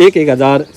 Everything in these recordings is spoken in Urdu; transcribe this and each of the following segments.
1,000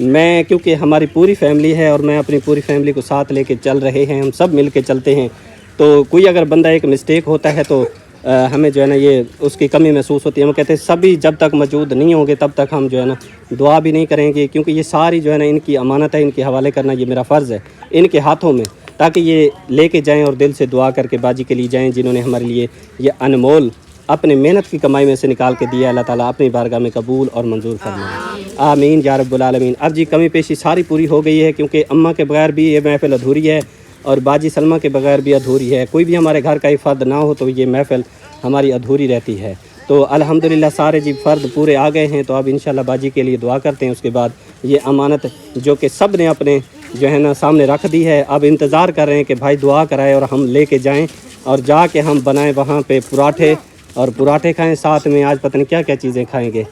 میں کیونکہ ہماری پوری فیملی ہے اور میں اپنی پوری فیملی کو ساتھ لے کے چل رہے ہیں, ہم سب مل کے چلتے ہیں, تو کوئی اگر بندہ ایک مسٹیک ہوتا ہے تو ہمیں جو ہے نا یہ اس کی کمی محسوس ہوتی ہے. ہم کہتے ہیں سبھی جب تک موجود نہیں ہوں گے تب تک ہم جو ہے نا دعا بھی نہیں کریں گے, کیونکہ یہ ساری جو ہے نا ان کی امانت ہے, ان کے حوالے کرنا یہ میرا فرض ہے ان کے ہاتھوں میں, تاکہ یہ لے کے جائیں اور دل سے دعا کر کے باجی کے لیے جائیں جنہوں نے ہمارے لیے یہ انمول اپنے محنت کی کمائی میں سے نکال کے دیا. اللہ تعالیٰ اپنی بارگاہ میں قبول اور منظور فرمائے, آمین یا رب العالمین. اب جی کمی پیشی ساری پوری ہو گئی ہے, کیونکہ اماں کے بغیر بھی یہ محفل ادھوری ہے اور باجی سلمہ کے بغیر بھی ادھوری ہے. کوئی بھی ہمارے گھر کا ایک فرد نہ ہو تو یہ محفل ہماری ادھوری رہتی ہے. تو الحمدللہ سارے جی فرد پورے آ گئے ہیں, تو اب انشاءاللہ باجی کے لیے دعا کرتے ہیں. اس کے بعد یہ امانت جو کہ سب نے اپنے جو ہے نا سامنے رکھ دی ہے, اب انتظار کر رہے ہیں کہ بھائی دعا کرائے اور ہم لے کے جائیں اور جا کے ہم بنائیں وہاں پہ پراٹھے اور پراٹھے کھائیں, ساتھ میں آج پتہ نہیں کیا کیا چیزیں کھائیں گے.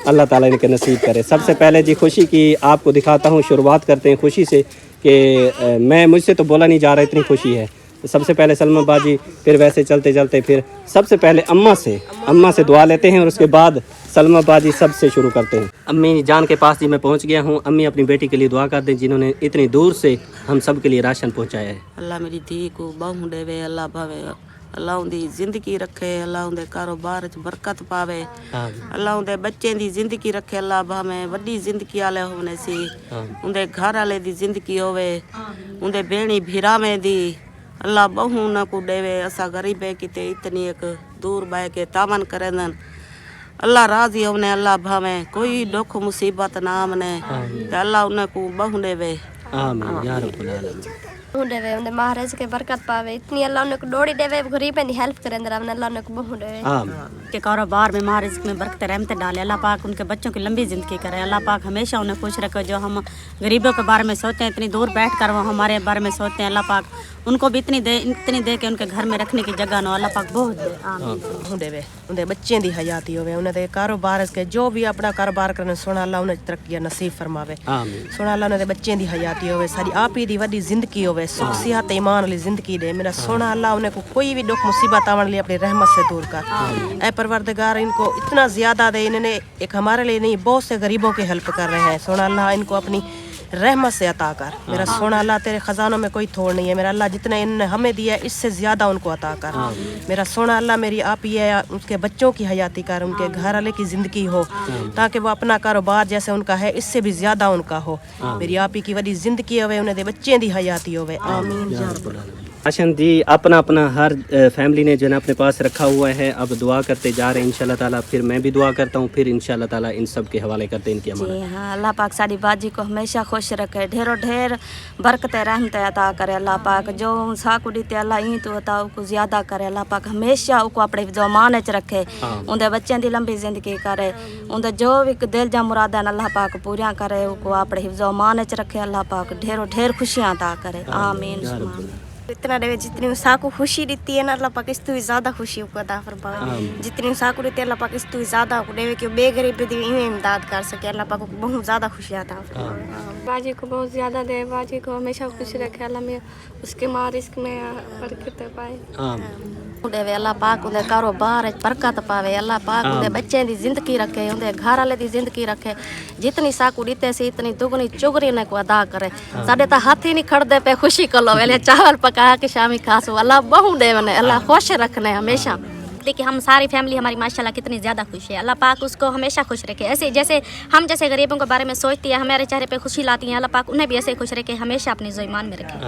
اللہ تعالیٰ ان کے نصیب کرے. سب سے پہلے جی خوشی کی آپ کو دکھاتا ہوں, شروعات کرتے ہیں خوشی سے کہ مجھ سے تو بولا نہیں جا رہا, اتنی خوشی ہے. سب سے پہلے سلمہ باجی, پھر ویسے چلتے چلتے پھر سب سے پہلے اماں سے دعا لیتے ہیں اور اس کے بعد سلمہ باجی سب سے شروع کرتے ہیں. امی جان کے پاس جی میں پہنچ گیا ہوں. امی اپنی بیٹی کے لیے دعا کر دیں جنہوں نے اتنی دور سے ہم سب کے لیے راشن پہنچایا ہے. اللہ میری دھی کو بہو دے, اللہ بھاوے, اللہ ان دی زندگی رکھے, اللہ ان دے کاروبار چ برکت پاوے, اللہ ان دے بچے دی زندگی رکھے, اللہ بھاوے وڈی زندگی والے ہونے سی, ان دے گھر والے دی زندگی ہوے, ان دے بہنی بھیراویں دی اللہ بہو نہ کو دے. اسا غریبے کتے اتنی ایک دور بہ کے تامن کرے دن, اللہ راضی ہونے, اللہ بھاوے کوئی دکھ مصیبت نہ آمنے, اللہ انہیں کو بہو دے. آمین یا رب العالمین. دے انہیں مہاراج کے برکت پاوے, اتنی اللہ انہیں کو ڈوڑی دے, غریبیں دی ہیلپ کریں در اللہ انہیں کو بہو دے. کے کاروبار میں مہاراج میں برکت رحمت ڈالے, اللہ پاک ان کے بچوں کی لمبی زندگی کرے, اللہ پاک ہمیشہ انہیں خوش رکھے. جو ہم غریبوں کے بارے میں سوچتے ہیں, اتنی دور بیٹھ کر وہ ہمارے بارے میں سوچتے ہیں, اللہ پاک ان کو بھی اتنی دے کہ ان کے گھر میں رکھنے کی جگہ نہ ہو, اللہ پاک بہت دے. آمین. دے ان دے بچے دی حیاتی ہوے, انہیں دے کاروبار کے جو بھی اپنا کاروبار کرنے سونا اللہ انہیں ترقی نصیب فرماوے. سونا اللہ انہیں دے بچے دی حیاتی ہوے, ساری آپ ہی دی وڈی زندگی ہوے, سکھ صحت ایمان والی زندگی دے. میرا سونا اللہ انہیں کو کوئی بھی دکھ مصیبت آنے لی اپنی رحمت سے دور کر. اے پروردگار ان کو اتنا زیادہ دے, انہوں نے ایک ہمارے لیے نہیں بہت سے غریبوں کی ہیلپ کر رہے ہیں. سونا اللہ ان کو اپنی رحمت سے عطا کر. میرا سونا اللہ تیرے خزانوں میں کوئی تھوڑ نہیں ہے. میرا اللہ جتنے انہوں نے ہمیں دیا ہے اس سے زیادہ ان کو عطا کر. میرا سونا اللہ میری آپ ہی ہے, ان کے بچوں کی حیاتی کر, ان کے گھر والے کی زندگی ہو, تاکہ وہ اپنا کاروبار جیسے ان کا ہے اس سے بھی زیادہ ان کا ہو. میری آپ ہی کی وڈی زندگی ہوئے, انہیں دے بچے دی حیاتی ہوئے. آمین یا رب العالمین. راشن جی اپنا ہر فیملی نے جو ہے اپنے پاس رکھا ہوا ہے, اب دعا کرتے جا رہے ہیں انشاءاللہ تعالیٰ. پھر میں بھی دعا کرتا ہوں, پھر انشاءاللہ تعالیٰ ان سب کے حوالے کرتے ہیں ان کی امانت. جی ہاں, اللہ پاک ساری باجی کو ہمیشہ خوش رکھے, ڈھیروں ڈھیر برکت رحمت عطا کرے. اللہ پاک جو ساکو دیتے اللہ این تو عطا کو زیادہ کرے. اللہ پاک ہمیشہ ان کو اپنے جو مان چ رکھے, ان دے بچوں دی لمبی زندگی کرے, ان دے جو بھی دل جا مراداں اللہ پاک پوریاں کرے, ان کو اپنے حفظ و امان چ رکھے. اللہ پاک ڈھیروں ڈھیر خوشیاں عطا کرے. آمین. اتنا دے جتنی ساکو خوشی دیتی ہے نا, اللہ پاک اس تو بھی زیادہ خوشی کو عطا فرمائے. جتنی ساکو دیتی ہے اللہ پاک اس تو بھی زیادہ کو دے کہ بے غریب دی امداد کر سکے. اللہ پاک کو بہت زیادہ خوشی عطا فرمائے. باجی کو بہت زیادہ دے, باجی کو ہمیشہ خوش رکھے. اللہ میں اس کے ماں رزق میں برکت پائے. دے اللہ پاک ان دے کاروبار برکت پاوے. اللہ پاک ان دے بچے دی زندگی رکھے, ان دے گھر والے دی زندگی رکھے. جتنی ساکو دیتے سی اتنی دگنی چگنی انہیں کو ادا کرے. ساڈے تا ہاتھ ہی نہیں کھڑتے پہ خوشی کلو ویلے چاول پکا کے شامی کھاسو. اللہ بہو دے ونے, اللہ خوش رکھنے ہمیشہ. کہ ہم ساری فیملی ہماری ماشاءاللہ کتنی زیادہ خوش ہے. اللہ پاک اس کو ہمیشہ خوش رکھے. ایسے جیسے ہم جیسے غریبوں کے بارے میں سوچتی ہے, ہمارے چہرے پہ خوشی لاتی ہیں, اللہ پاک انہیں بھی ایسے خوش رکھے, ہمیشہ اپنی ایمان میں رکھے.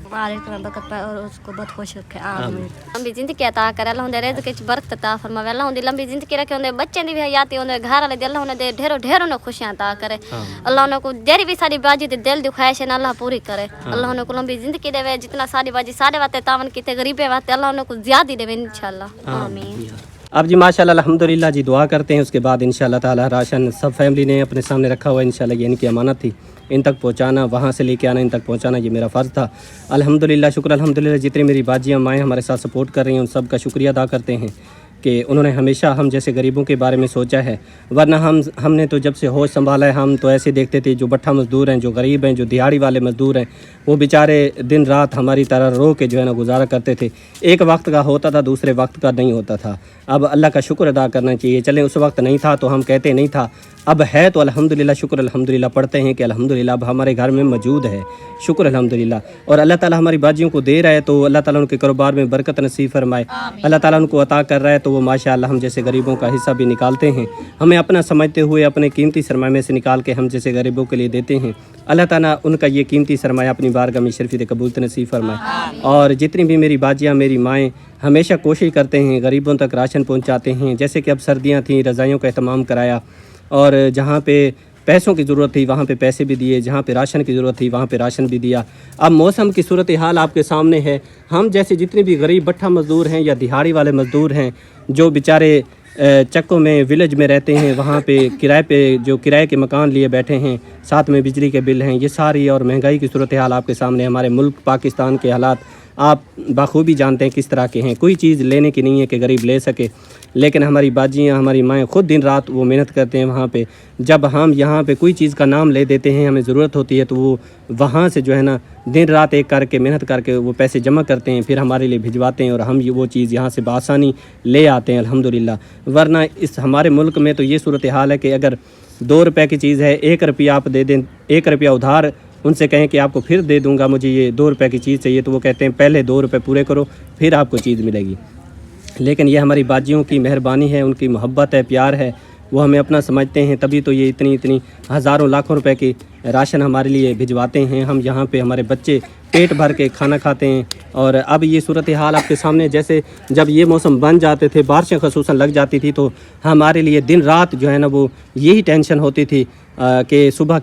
برکت پائے اور اس کو بہت خوش رکھے. آمین. لمبی زندگی عطا کرے. اللہ دے رزق وچ برکت عطا فرماوے. اللہ دی لمبی زندگی رکھے, ان دے بچے دی بھی حیاتی, ان دے گھر والے دی اللہ انہیں دے ڈھیروں ڈھیروں خوشیاں عطا کرے. اللہ انہیں کو جیری بھی ساری باجی دے دل دی خواہش ہے اللہ پوری کرے. اللہ انہیں کو لمبی زندگی دے, جتنا ساری باجی سارے واسطے تعاون کیتے غریبے واسطے اللہ انہیں کو زیادہ دے انشاءاللہ. آمین. اب جی ماشاءاللہ الحمدللہ جی دعا کرتے ہیں. اس کے بعد انشاءاللہ تعالیٰ راشن سب فیملی نے اپنے سامنے رکھا ہوا ہے. انشاءاللہ یہ ان کی امانت تھی, ان تک پہنچانا, وہاں سے لے کے آنا, ان تک پہنچانا یہ میرا فرض تھا. الحمدللہ شکر الحمدللہ. جتنی میری باجیاں مائیں ہمارے ساتھ سپورٹ کر رہی ہیں ان سب کا شکریہ ادا کرتے ہیں. کہ انہوں نے ہمیشہ ہم جیسے غریبوں کے بارے میں سوچا ہے، ورنہ ہم نے تو جب سے ہوش سنبھالا ہے ہم تو ایسے دیکھتے تھے جو بٹھا مزدور ہیں، جو غریب ہیں، جو دیہاڑی والے مزدور ہیں، وہ بیچارے دن رات ہماری طرح رو کے جو ہے نا گزارا کرتے تھے۔ ایک وقت کا ہوتا تھا، دوسرے وقت کا نہیں ہوتا تھا۔ اب اللہ کا شکر ادا کرنا چاہیے۔ چلیں اس وقت نہیں تھا تو ہم کہتے نہیں تھا، اب ہے تو الحمدللہ، شکر الحمدللہ پڑھتے ہیں کہ الحمدللہ اب ہمارے گھر میں موجود ہے، شکر الحمدللہ۔ اور اللہ تعالیٰ ہماری باجیوں کو دے رہا ہے تو اللہ تعالیٰ ان کے کاروبار میں برکت نصیب فرمائے۔ اللہ تعالیٰ ان کو عطا کر رہا ہے تو وہ ماشاءاللہ ہم جیسے غریبوں کا حصہ بھی نکالتے ہیں، ہمیں اپنا سمجھتے ہوئے اپنے قیمتی سرمایہ میں سے نکال کے ہم جیسے غریبوں کے لیے دیتے ہیں۔ اللہ تعالیٰ ان کا یہ قیمتی سرمایہ اپنی بارگاہ میں شرفیت قبولت نصیب فرمائے۔ اور جتنی بھی میری باجیاں، میری مائیں ہمیشہ کوشش کرتے ہیں غریبوں تک راشن پہنچاتے ہیں، جیسے کہ اب سردیاں تھیں، رضائیوں کا اہتمام کرایا، اور جہاں پہ پیسوں کی ضرورت تھی وہاں پہ پیسے بھی دیے، جہاں پہ راشن کی ضرورت تھی وہاں پہ راشن بھی دیا۔ اب موسم کی صورتحال آپ کے سامنے ہے، ہم جیسے جتنے بھی غریب بٹھا مزدور ہیں یا دہاڑی والے مزدور ہیں جو بیچارے چکوں میں ولیج میں رہتے ہیں، وہاں پہ کرائے پہ جو کرائے کے مکان لیے بیٹھے ہیں، ساتھ میں بجلی کے بل ہیں، یہ ساری اور مہنگائی کی صورتحال آپ کے سامنے، ہمارے ملک پاکستان کے حالات آپ بخوبی جانتے ہیں کس طرح کے ہیں۔ کوئی چیز لینے کی نہیں ہے کہ غریب لے سکے، لیکن ہماری باجیاں، ہماری مائیں خود دن رات وہ محنت کرتے ہیں وہاں پہ۔ جب ہم یہاں پہ کوئی چیز کا نام لے دیتے ہیں، ہمیں ضرورت ہوتی ہے تو وہ وہاں سے جو ہے نا دن رات ایک کر کے محنت کر کے وہ پیسے جمع کرتے ہیں، پھر ہمارے لیے بھجواتے ہیں اور ہم وہ چیز یہاں سے بآسانی لے آتے ہیں الحمدللہ۔ ورنہ اس ہمارے ملک میں تو یہ صورتحال ہے کہ اگر 2 روپے کی چیز ہے، 1 روپیہ آپ دے دیں، 1 روپیہ ادھار ان سے کہیں کہ آپ کو پھر دے دوں گا، مجھے یہ 2 روپے کی چیز چاہیے، تو وہ کہتے ہیں پہلے 2 روپے پورے کرو پھر آپ کو چیز ملے گی۔ لیکن یہ ہماری باجیوں کی مہربانی ہے، ان کی محبت ہے، پیار ہے، وہ ہمیں اپنا سمجھتے ہیں، تبھی تو یہ اتنی ہزاروں لاکھوں روپے کی راشن ہمارے لیے بھجواتے ہیں۔ ہم یہاں پہ ہمارے بچے پیٹ بھر کے کھانا کھاتے ہیں۔ اور اب یہ صورتحال آپ کے سامنے، جیسے جب یہ موسم بن جاتے تھے، بارشیں خصوصاً لگ جاتی تھی، تو ہمارے لیے دن رات جو ہے نا وہ یہی ٹینشن ہوتی تھی کہ صبح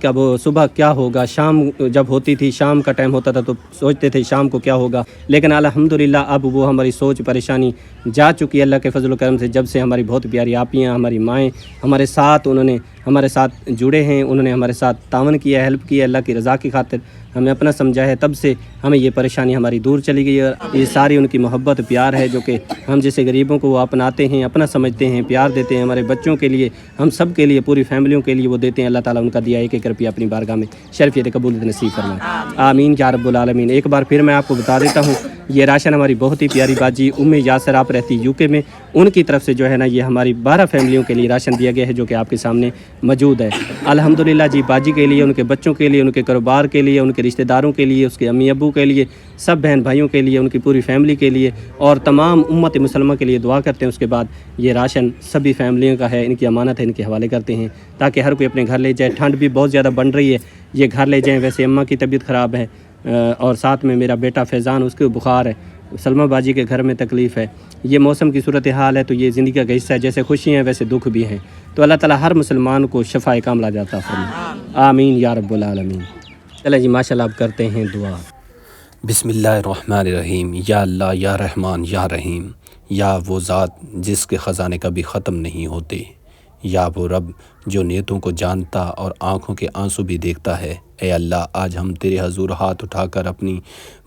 کیا ہوگا، شام جب ہوتی تھی، شام کا ٹائم ہوتا تھا تو سوچتے تھے شام کو کیا ہوگا۔ لیکن الحمدللہ اب وہ ہماری سوچ پریشانی جا چکی ہے اللہ کے فضل و کرم سے، جب سے ہماری بہت پیاری آپیاں، ہماری مائیں ہمارے ساتھ، انہوں نے ہمارے ساتھ جڑے ہیں، انہوں نے ہمارے ساتھ تعاون کیا ہے، ہیلپ کی ہے، اللہ کی رضا کی خاطر ہمیں اپنا سمجھا ہے، تب سے ہمیں یہ پریشانی ہماری دور چلی گئی۔ اور یہ ساری ان کی محبت پیار ہے جو کہ ہم جیسے غریبوں کو وہ اپناتے ہیں، اپنا سمجھتے ہیں، پیار دیتے ہیں، ہمارے بچوں کے لیے، ہم سب کے لیے، پوری فیملیوں کے لیے وہ دیتے ہیں۔ اللہ تعالیٰ ان کا دیا 1 روپیہ اپنی بارگاہ میں شرفیت قبولیت نصیب فرمائے، آمین یا رب العالمین۔ ایک بار پھر میں آپ کو بتا دیتا ہوں، یہ راشن ہماری بہت ہی پیاری باجی یاسر آپ رہتی UK میں، ان کی طرف سے جو ہے نا یہ ہماری 12 فیملیوں کے لیے راشن دیا گیا ہے جو کہ آپ کے سامنے موجود ہے الحمدللہ جی۔ باجی کے لیے، ان کے بچوں کے لیے، ان کے کاروبار کے لیے، ان کے رشتہ داروں کے لیے، اس کے امی ابو کے لیے، سب بہن بھائیوں کے لیے، ان کی پوری فیملی کے لیے اور تمام امت مسلمہ کے لیے دعا کرتے ہیں۔ اس کے بعد یہ راشن سبھی فیملیوں کا ہے، ان کی امانت ہے، ان کے حوالے کرتے ہیں تاکہ ہر کوئی اپنے گھر لے جائے۔ ٹھنڈ بھی بہت زیادہ بڑھ رہی ہے، یہ گھر لے جائیں۔ ویسے اماں کی طبیعت خراب ہے اور ساتھ میں میرا بیٹا فیضان، اس کو بخار ہے، سلمہ باجی کے گھر میں تکلیف ہے۔ یہ موسم کی صورتحال ہے تو یہ زندگی کا حصہ ہے، جیسے خوشیاں ہیں ویسے دکھ بھی ہیں، تو اللہ تعالیٰ ہر مسلمان کو شفا کاملہ عطا فرمائے، آمین یا رب العالمین۔ چلیں جی ماشاءاللہ اب کرتے ہیں دعا۔ بسم اللہ الرحمن الرحیم۔ یا اللہ، یا رحمان، یا رحیم، یا وہ ذات جس کے خزانے کبھی ختم نہیں ہوتے، یا وہ رب جو نیتوں کو جانتا اور آنکھوں کے آنسو بھی دیکھتا ہے۔ اے اللہ، آج ہم تیرے حضور ہاتھ اٹھا کر اپنی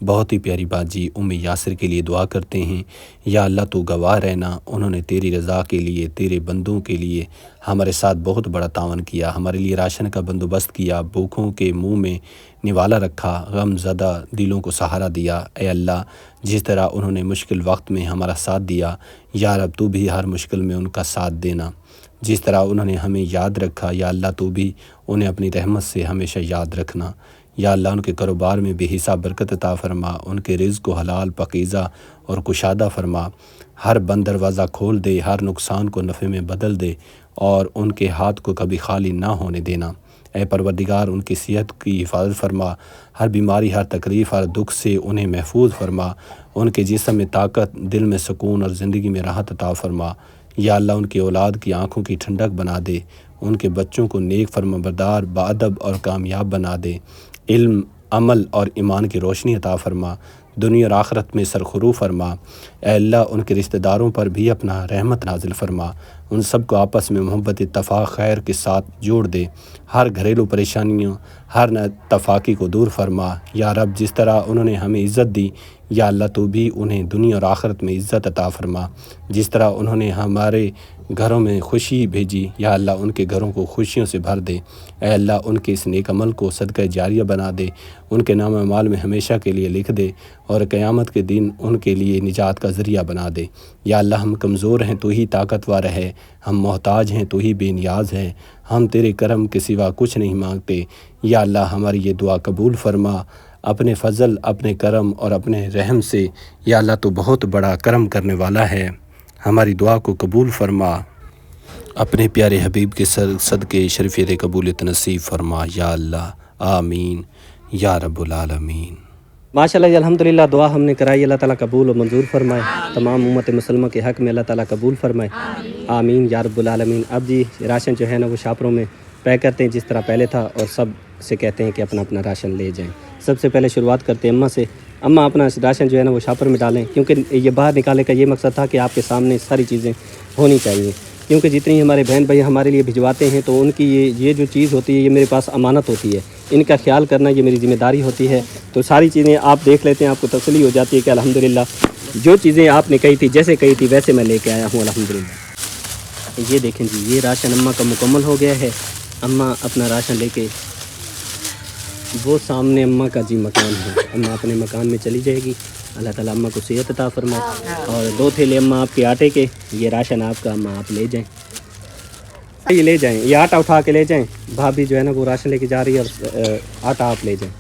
بہت ہی پیاری باجی یاسر کے لیے دعا کرتے ہیں۔ یا اللہ، تو گواہ رہنا، انہوں نے تیری رضا کے لیے، تیرے بندوں کے لیے ہمارے ساتھ بہت بڑا تعاون کیا، ہمارے لیے راشن کا بندوبست کیا، بھوکھوں کے منہ میں نوالا رکھا، غم زدہ دلوں کو سہارا دیا۔ اے اللہ، جس طرح انہوں نے مشکل وقت میں ہمارا ساتھ دیا، یا رب تو بھی ہر مشکل میں ان کا ساتھ دینا۔ جس طرح انہوں نے ہمیں یاد رکھا، یا اللہ تو بھی انہیں اپنی رحمت سے ہمیشہ یاد رکھنا۔ یا اللہ، ان کے کاروبار میں بے حساب برکت عطا فرما، ان کے رزق کو حلال، پاکیزہ اور کشادہ فرما، ہر بند دروازہ کھول دے، ہر نقصان کو نفع میں بدل دے اور ان کے ہاتھ کو کبھی خالی نہ ہونے دینا۔ اے پروردگار، ان کی صحت کی حفاظت فرما، ہر بیماری، ہر تکلیف، ہر دکھ سے انہیں محفوظ فرما، ان کے جسم میں طاقت، دل میں سکون اور زندگی میں راحت عطا فرما۔ یا اللہ، ان کی اولاد کی آنکھوں کی ٹھنڈک بنا دے، ان کے بچوں کو نیک، فرمانبردار، باادب اور کامیاب بنا دے، علم، عمل اور ایمان کی روشنی عطا فرما، دنیا اور آخرت میں سرخرو فرما۔ اے اللہ، ان کے رشتہ داروں پر بھی اپنا رحمت نازل فرما، ان سب کو آپس میں محبت اتفاق خیر کے ساتھ جوڑ دے، ہر گھریلو پریشانیوں ہر ناتفاقی کو دور فرما۔ یا رب جس طرح انہوں نے ہمیں عزت دی، یا اللہ تو بھی انہیں دنیا اور آخرت میں عزت عطا فرما۔ جس طرح انہوں نے ہمارے گھروں میں خوشی بھیجی، یا اللہ ان کے گھروں کو خوشیوں سے بھر دے۔ اے اللہ ان کے اس نیک عمل کو صدقہ جاریہ بنا دے، ان کے نام اعمال میں ہمیشہ کے لیے لکھ دے، اور قیامت کے دن ان کے لیے نجات کا ذریعہ بنا دے۔ یا اللہ ہم کمزور ہیں تو ہی طاقتور ہے، ہم محتاج ہیں تو ہی بے نیاز ہیں، ہم تیرے کرم کے سوا کچھ نہیں مانگتے۔ یا اللہ ہماری یہ دعا قبول فرما اپنے فضل، اپنے کرم اور اپنے رحم سے۔ یا اللہ تو بہت بڑا کرم کرنے والا ہے، ہماری دعا کو قبول فرما، اپنے پیارے حبیب کے صدقے شریفیت قبولیت نصیب فرما۔ یا اللہ آمین یا رب العالمین۔ ماشاءاللہ الحمدللہ دعا ہم نے کرائی، اللہ تعالیٰ قبول و منظور فرمائے، تمام امت مسلمہ کے حق میں اللہ تعالیٰ قبول فرمائے، آمین یا رب العالمین۔ اب جی راشن جو ہے نا وہ شاپروں میں پیک کرتے ہیں جس طرح پہلے تھا، اور سب سے کہتے ہیں کہ اپنا اپنا راشن لے جائیں۔ سب سے پہلے شروعات کرتے ہیں اماں سے۔ اماں اپنا راشن جو ہے نا وہ شاپر میں ڈالیں، کیونکہ یہ باہر نکالنے کا یہ مقصد تھا کہ آپ کے سامنے ساری چیزیں ہونی چاہیے، کیونکہ جتنی ہمارے بہن بھائی ہمارے لیے بھجواتے ہیں تو ان کی یہ جو چیز ہوتی ہے یہ میرے پاس امانت ہوتی ہے، ان کا خیال کرنا یہ میری ذمہ داری ہوتی ہے۔ تو ساری چیزیں آپ دیکھ لیتے ہیں، آپ کو تسلی ہو جاتی ہے کہ الحمدللہ جو چیزیں آپ نے کہی تھی جیسے کہی تھی ویسے میں لے کے آیا ہوں الحمدللہ۔ یہ دیکھیں جی یہ راشن اماں کا مکمل ہو گیا ہے۔ اماں اپنا راشن لے کے وہ سامنے اماں کا جی مکان ہے، اماں اپنے مکان میں چلی جائے گی۔ اللہ تعالیٰ اماں کو صحت عطا فرمائے، اور 2 تھیلے اماں آپ کے آٹے کے، یہ راشن آپ کا اماں آپ لے جائیں، یہ لے جائیں، یہ آٹا اٹھا کے لے جائیں۔ بھابھی جو ہے نا وہ راشن لے کے جا رہی ہے، اور آٹا آپ لے جائیں،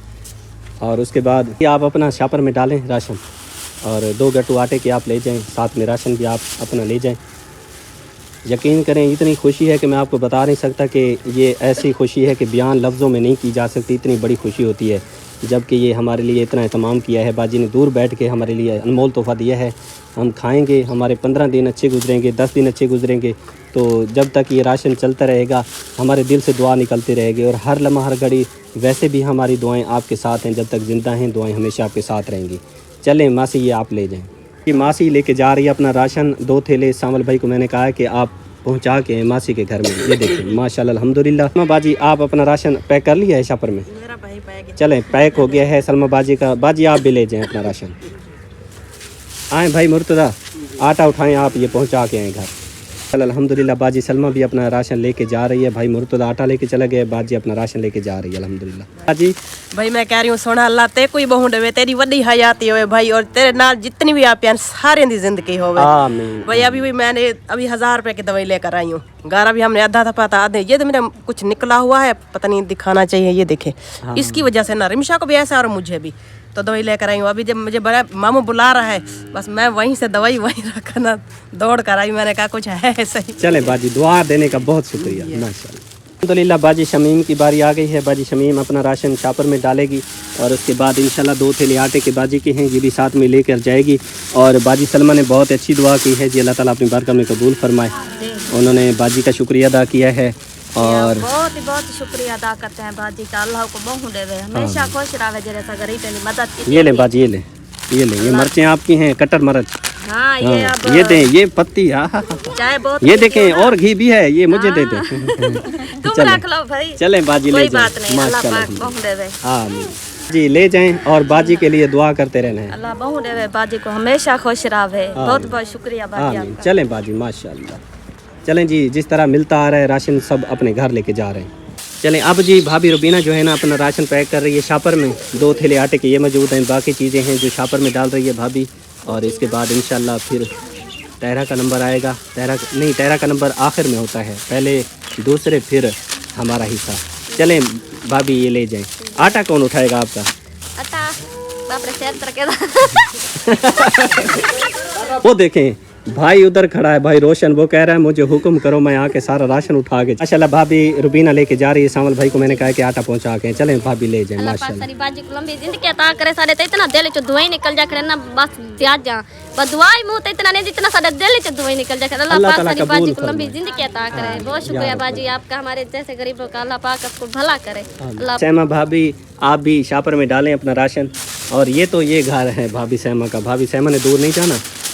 اور اس کے بعد یہ آپ اپنا شاپر میں ڈالیں راشن، اور 2 گٹو آٹے کے آپ لے جائیں، ساتھ میں راشن بھی آپ اپنا لے جائیں۔ یقین کریں اتنی خوشی ہے کہ میں آپ کو بتا نہیں سکتا، کہ یہ ایسی خوشی ہے کہ بیان لفظوں میں نہیں کی جا سکتی، اتنی بڑی خوشی ہوتی ہے جب کہ یہ ہمارے لیے اتنا اہتمام کیا ہے، باجی نے دور بیٹھ کے ہمارے لیے انمول تحفہ دیا ہے۔ ہم کھائیں گے، ہمارے 15 دن اچھے گزریں گے، 10 دن اچھے گزریں گے، تو جب تک یہ راشن چلتا رہے گا ہمارے دل سے دعا نکلتی رہے گی، اور ہر لمحہ ہر گھڑی ویسے بھی ہماری دعائیں آپ کے ساتھ ہیں، جب تک زندہ ہیں دعائیں ہمیشہ آپ کے ساتھ رہیں گی۔ چلیں ماسی یہ آپ لے جائیں، یہ ماسی لے کے جا رہی ہے اپنا راشن، 2 تھیلے سامل بھائی کو میں نے کہا ہے کہ آپ پہنچا کے ماسی کے گھر میں۔ یہ دیکھیں ماشاءاللہ الحمدللہ۔ سلمہ باجی آپ اپنا راشن پیک کر لیا ہے شاپر میں؟ چلیں پیک ہو گیا ہے سلمہ باجی کا، باجی آپ بھی لے جائیں اپنا راشن۔ آئیں بھائی مرتضیٰ آٹا اٹھائیں، آپ یہ پہنچا کے آئیں گھر۔ الحمدللہ باجی سلمہ بھی اپنا راشن لے کے جا رہی ہے، بھائی مرتضیٰ آٹا لے کے چلا گیا، باجی اپنا راشن لے کے جا رہی ہے الحمدللہ۔ باجی بھائی میں کہہ رہی ہوں سونا اللہ تے کوئی بہو دے تیری وڈی حیاتی ہوئے بھائی، اور تیرے نال جتنی بھی آپ سارے دی زندگی ہوئے آمین۔ بھائی۔ ابھی بھی میں نے 1000 روپے کی دوائی لے کر آئی ہوں، گارا بھی ہم نے آدھا پتا آدھے، یہ تو میرا کچھ نکلا ہوا ہے، پتہ نہیں دکھانا چاہیے، یہ دیکھیں اس کی وجہ سے نا رمشا کو بھی ایسا اور مجھے بھی، تو دوائی لے کر آئی ہوں۔ ابھی جب مجھے بڑا ماموں بلا رہا ہے، بس میں وہیں سے دوائی وہیں رکھ نا دوڑ کر آئی، میں نے کہا کچھ ہے صحیح۔ چلیں باجی دعا دینے کا بہت شکریہ، ماشاءاللہ۔ الحمدللہ باجی شمیم کی باری آ گئی ہے، باجی شمیم اپنا راشن شاپر میں ڈالے گی، اور اس کے بعد انشاءاللہ 2 تھیلے آٹے کے باجی کے ہیں، یہ بھی ساتھ میں لے کر جائے گی۔ اور باجی سلمہ نے بہت اچھی دعا کی ہے جی، اللہ تعالیٰ اپنی برکت میں قبول فرمائے، انہوں نے باجی کا شکریہ ادا کیا ہے، اور بہت شکریہ ادا کرتے ہیں باجی کا، اللہ کو بہو دے ہمیشہ خوش رہے، جیسا غریب کی مدد کی۔ یہ لیں باجی، یہ لیں، یہ مرچیں آپ کی ہیں، کٹر مرچ، ہاں یہ دیں، یہ پتی، چائے بہت یہ دیکھیں اور گھی بھی ہے، یہ مجھے دے دیں۔ تم رکھ لو بھائی، چلیں باجی لے کوئی جائیں، بات نہیں، اللہ پاک بہو دے، آمین جی، لے جائیں اور باجی کے لیے دعا کرتے رہنا ہے، اللہ بہو دے باجی کو ہمیشہ خوش رہے، بہت بہت شکریہ باجی آمین۔ آپ کا۔ چلیں باجی ماشاءاللہ، چلیں جی جس طرح ملتا آ رہا ہے راشن سب اپنے گھر لے کے جا رہے ہیں۔ چلیں اب جی بھابھی روبینہ جو ہے نا اپنا راشن پیک کر رہی ہے شاپر میں، 2 تھیلے آٹے کے یہ موجود ہیں، باقی چیزیں ہیں جو شاپر میں ڈال رہی ہے بھابھی، اور اس کے بعد انشاءاللہ پھر تہرا کا نمبر آئے گا، تہرا کا نمبر آخر میں ہوتا ہے، پہلے دوسرے پھر ہمارا حصہ۔ چلیں بھابھی یہ لے جائیں، آٹا کون اٹھائے گا آپ کا؟ اٹا باپ رے شیر تر کے وہ دیکھیں بھائی ادھر کھڑا ہے، بھائی روشن، وہ کہہ رہا ہے مجھے حکم کرو میں آ کے سارا راشن اٹھا کے، ماشاءاللہ بھابھی روبینہ لے کے جا رہی ہے، سامل بھائی کو میں نے کہا کہ آٹا پہنچا کے، چلیں بھابھی لے جائیں اللہ پاک ماشاءاللہ۔ ساری باجی کو لمبی زندگی عطا کرے، سارے تے اتنا دل چ دعائیں نکل جا کرے نا، بس زیاد جا بس دعائی منہ تے اتنا نہیں جتنا سارے دل چ دعائیں نکل جا کرے، اللہ پاک ساری باجی کو لمبی زندگی عطا کرے۔ بہت شکریہ باجی آپ کا، ہمارے جیسے غریبوں کا اللہ پاک آپ کو بھلا کرے۔ اللہ سیما بھابھی آپ بھی شاپر میں ڈالیں اپنا راشن، اور یہ تو یہ گھر ہے بھابھی سیما کا، بھابھی سیما نے دور نہیں جانا،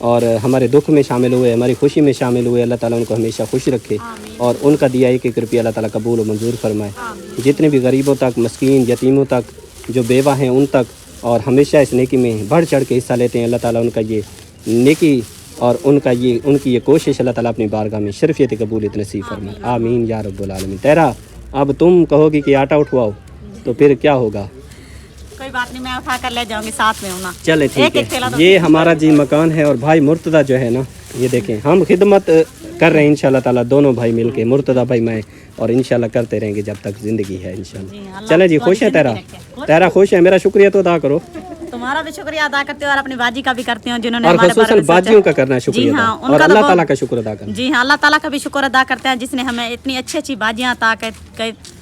اور ہمارے دکھ میں شامل ہوئے, ہماری خوشی میں شامل ہوئے. اللہ تعالیٰ ان کو ہمیشہ خوش رکھے اور ان کا دیا ایک ایک روپیہ اللہ تعالیٰ قبول و منظور فرمائے. جتنے بھی غریبوں تک, مسکین, یتیموں تک, جو بیوہ ہیں ان تک, اور ہمیشہ اس نیکی میں بڑھ چڑھ کے حصہ لیتے ہیں, اللہ تعالیٰ ان کا یہ نیکی اور ان کی یہ کوشش اللہ تعالیٰ اپنی بارگاہ میں شرفیت قبولیت نصیب فرمائے. آمین یا رب العالمین. تیرا اب تم کہو گی کہ آٹا اٹھواؤ تو پھر کیا ہوگا؟ کوئی بات نہیں, میں اٹھا کر لے جاؤں گی, ساتھ میں ہوں نا. چلے ٹھیک ہے, یہ ہمارا جی مکان ہے. اور بھائی مرتضیٰ جو ہے نا, یہ دیکھیں ہم خدمت کر رہے ہیں انشاءاللہ تعالیٰ, دونوں بھائی مل کے, مرتضیٰ بھائی میں, اور انشاءاللہ کرتے رہیں گے جب تک زندگی ہے انشاءاللہ. چلے جی, خوش ہے تیرا خوش ہے, میرا شکریہ تو ادا کرو. تمہارا بھی شکریہ ادا کرتے ہوں اور اپنی باجی کا بھی کرتے ہوں جنہوں نے اور ہمارے بارے خصوصاً میں باجیوں کا کرنا ہے شکریہ ادا, اور اللہ تعالیٰ کا شکر ادا کرنا. جی ہاں, اللہ تعالیٰ کا بھی شکر ادا کرتے ہیں جس نے ہمیں اتنی اچھی اچھی باجیاں عطا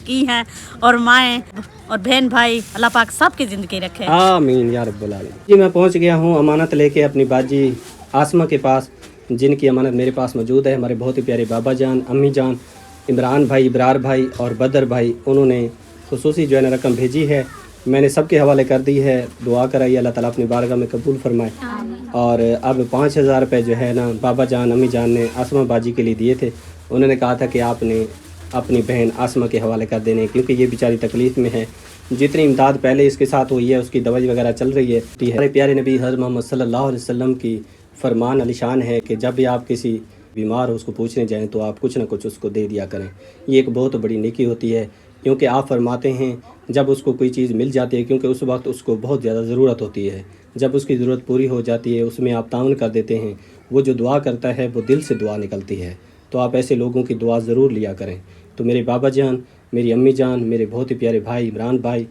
کی ہیں, اور مائیں اور بہن بھائی, اللہ پاک سب کی زندگی رکھے. آمین یا رب العالمین. جی میں پہنچ گیا ہوں امانت لے کے اپنی باجی آسمہ کے پاس, جن کی امانت میرے پاس موجود ہے. ہمارے بہت ہی پیارے بابا جان, امی جان, عمران بھائی, ابرار بھائی اور بدر بھائی, انہوں نے خصوصی جو ہے نا رقم بھیجی ہے, میں نے سب کے حوالے کر دی ہے. دعا کرائی اللہ تعالیٰ اپنی بارگاہ میں قبول فرمائے. اور اب 5,000 روپے جو ہے نا بابا جان, امی جان نے آسمہ باجی کے لیے دیے تھے. انہوں نے کہا تھا کہ آپ نے اپنی بہن آسمہ کے حوالے کر دینے, کیونکہ یہ بیچاری تکلیف میں ہے. جتنی امداد پہلے اس کے ساتھ ہوئی ہے, اس کی دوائی وغیرہ چل رہی ہے. ہمارے پیارے نبی حضرت محمد صلی اللہ علیہ وسلم کی فرمان علی شان ہے کہ جب بھی آپ کسی بیمار ہو اس کو پوچھنے جائیں تو آپ کچھ نہ کچھ اس کو دے دیا کریں. یہ ایک بہت بڑی نیکی ہوتی ہے, کیونکہ آپ فرماتے ہیں جب اس کو کوئی چیز مل جاتی ہے, کیونکہ اس وقت اس کو بہت زیادہ ضرورت ہوتی ہے, جب اس کی ضرورت پوری ہو جاتی ہے اس میں آپ تعاون کر دیتے ہیں. وہ جو دعا کرتا ہے وہ دل سے دعا نکلتی ہے. تو آپ ایسے لوگوں کی دعا ضرور لیا کریں. تو میرے بابا جان, میری امی جان, میرے بہت ہی پیارے بھائی عمران بھائی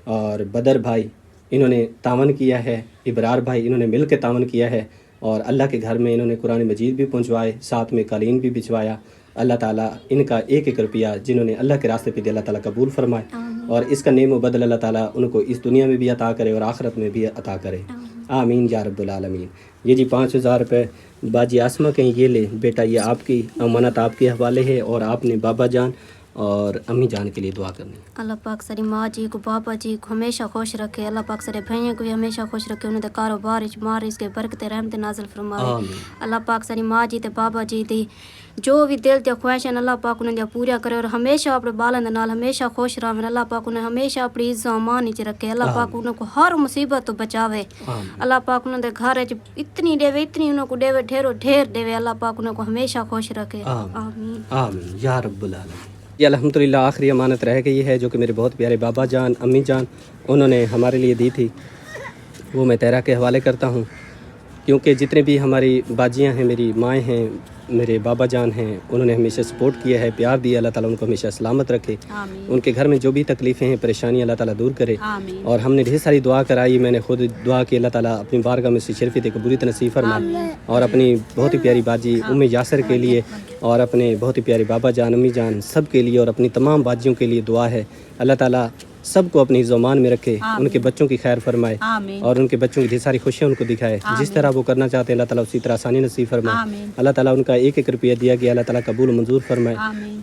اور بدر بھائی, انہوں نے تعاون کیا ہے. ابرار بھائی, انہوں نے مل کے تعاون کیا ہے, اور اللہ کے گھر میں انہوں نے قرآن مجید بھی پہنچوائے, ساتھ میں قالین بھی بچھوایا. اللہ تعالیٰ ان کا ایک ایک روپیہ جنہوں نے اللہ کے راستے پہ دیا اللہ تعالیٰ قبول فرمائے, اور اس کا نعم و بدل اللہ تعالیٰ ان کو اس دنیا میں بھی عطا کرے اور آخرت میں بھی عطا کرے. آمین یا رب العالمین. یہ جی 5,000 روپے باجی آسمہ کہیں, یہ لے بیٹا, یہ آپ کی امانت آپ کے حوالے ہے, اور آپ نے بابا جان اور امی جان کے لیے دعا کرنی. اللہ پاک ساری ماں جی کو, بابا جی کو ہمیشہ خوش رکھے. اللہ پاک سارے بھائیوں کو بھی ہمیشہ خوش رکھے, انہوں دے کاروبار مار اس کے برکت رحمت نازل فرمائے. اللہ پاک ساری ماں جی تے بابا جی دی جو بھی دل تے خواہشیں اللہ پاک انہیں دیا پوریا کرے, اور ہمیشہ اپنے بالوں دے نال ہمیشہ خوش رہے. اللہ پاک انہیں ہمیشہ اپنی عزت و امان وچ رکھے. اللہ پاک انہوں کو ہر مصیبت تو بچاوے. اللہ پاک انہوں دے گھر وچ اتنی دیوے, اتنی انہوں کو دیوے, ڈھیرو ڈھیر دیوے. اللہ پاک انہوں کو ہمیشہ خوش رکھے. آمین آمین یا رب العالمین. یہ الحمدللہ آخری امانت رہ گئی ہے جو کہ میرے بہت پیارے بابا جان, امی جان, انہوں نے ہمارے لیے دی تھی. وہ میں تیرا کے حوالے کرتا ہوں, کیونکہ جتنے بھی ہماری باجیاں ہیں, میری مائیں ہیں, میرے بابا جان ہیں, انہوں نے ہمیشہ سپورٹ کیا ہے, پیار دیا. اللہ تعالیٰ ان کو ہمیشہ سلامت رکھے. ان کے گھر میں جو بھی تکلیفیں ہیں, پریشانیاں اللہ تعالیٰ دور کرے. اور ہم نے ڈھیر ساری دعا کرائی, میں نے خود دعا کی اللہ تعالیٰ اپنی بارگاہ میں سے شرفیت قبولیت نصیب فرمائے. اور اپنی بہت ہی پیاری باجی ام یاسر کے لیے, اور اپنے بہت ہی پیارے بابا جان, امی جان, سب کے لیے, اور اپنی تمام باجیوں کے لیے دعا ہے. اللہ تعالیٰ سب کو اپنی زمان میں رکھے, ان کے بچوں کی خیر فرمائے, اور ان کے بچوں کی ڈھیر ساری خوشیاں ان کو دکھائے. جس طرح وہ کرنا چاہتے ہیں اللہ تعالیٰ اسی طرح آسانی نصیب فرمائے. اللہ تعالیٰ ان کا ایک ایک روپیہ دیا گیا اللہ تعالیٰ قبول و منظور فرمائے.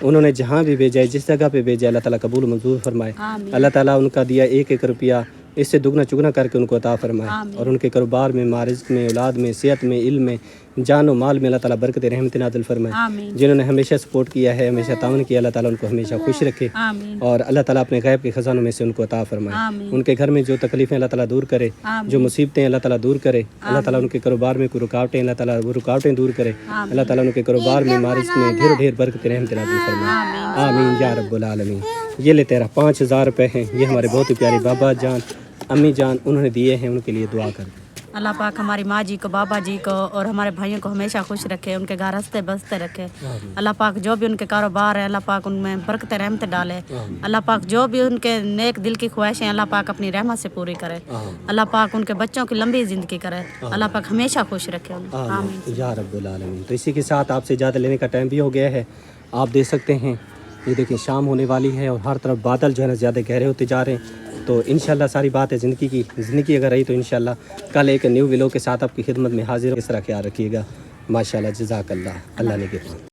انہوں نے جہاں بھی بھیجا ہے, جس جگہ پہ بھیجا اللہ تعالیٰ قبول و منظور فرمائے. اللہ تعالیٰ ان کا دیا ایک ایک روپیہ اس سے دگنا چگنا کر کے ان کو عطا فرمائے, اور ان کے کاروبار میں, رزق میں, اولاد میں, صحت میں, علم میں, جان و مال میں اللہ تعالیٰ برکت رحمت نازل فرمائے. جنہوں نے ہمیشہ سپورٹ کیا ہے, ہمیشہ تعاون کیا, اللہ تعالیٰ ان کو ہمیشہ خوش رکھے, اور اللہ تعالیٰ اپنے غیب کے خزانوں میں سے ان کو عطا فرمائے. ان کے گھر میں جو تکلیفیں اللہ تعالیٰ دور کرے, جو مصیبتیں اللہ تعالیٰ دور کرے. اللہ تعالیٰ ان کے کاروبار میں کوئی رکاوٹیں, اللہ تعالیٰ وہ رکاوٹیں دور کرے. اللہ تعالیٰ ان کے کاروبار میں, رزق میں ڈھیر ڈھیر برکت رحمت نازل فرمائے. آمین یا رب العالمین. یہ لے تیرا 5,000 روپے ہیں, یہ ہمارے بہت ہی پیارے بابا جان, امی جان, انہوں نے دیے ہیں, ان کے لیے دعا کر. اللہ پاک ہماری ماں جی کو, بابا جی کو اور ہمارے بھائیوں کو ہمیشہ خوش رکھے, ان کے گھر ہنستے بستے رکھے. اللہ پاک جو بھی ان کے کاروبار ہے اللہ پاک ان میں برکت رحمت ڈالے. اللہ پاک جو بھی ان کے نیک دل کی خواہشیں اللہ پاک اپنی رحمت سے پوری کرے. اللہ پاک ان کے بچوں کی لمبی زندگی کرے. اللہ پاک ہمیشہ خوش رکھے. آمین یا رب العالمین. تو اسی کے ساتھ آپ سے اجازت لینے کا ٹائم بھی ہو گیا ہے. آپ دیکھ سکتے ہیں یہ دیکھیں شام ہونے والی ہے, اور ہر طرف بادل جو ہے نا زیادہ گہرے ہوتے جا رہے ہیں. تو انشاءاللہ ساری بات ہے زندگی اگر رہی تو انشاءاللہ کل ایک نیو ویلو کے ساتھ آپ کی خدمت میں حاضر ہو. اس طرح خیال رکھیے گا. ماشاءاللہ, جزاک اللہ, اللہ نے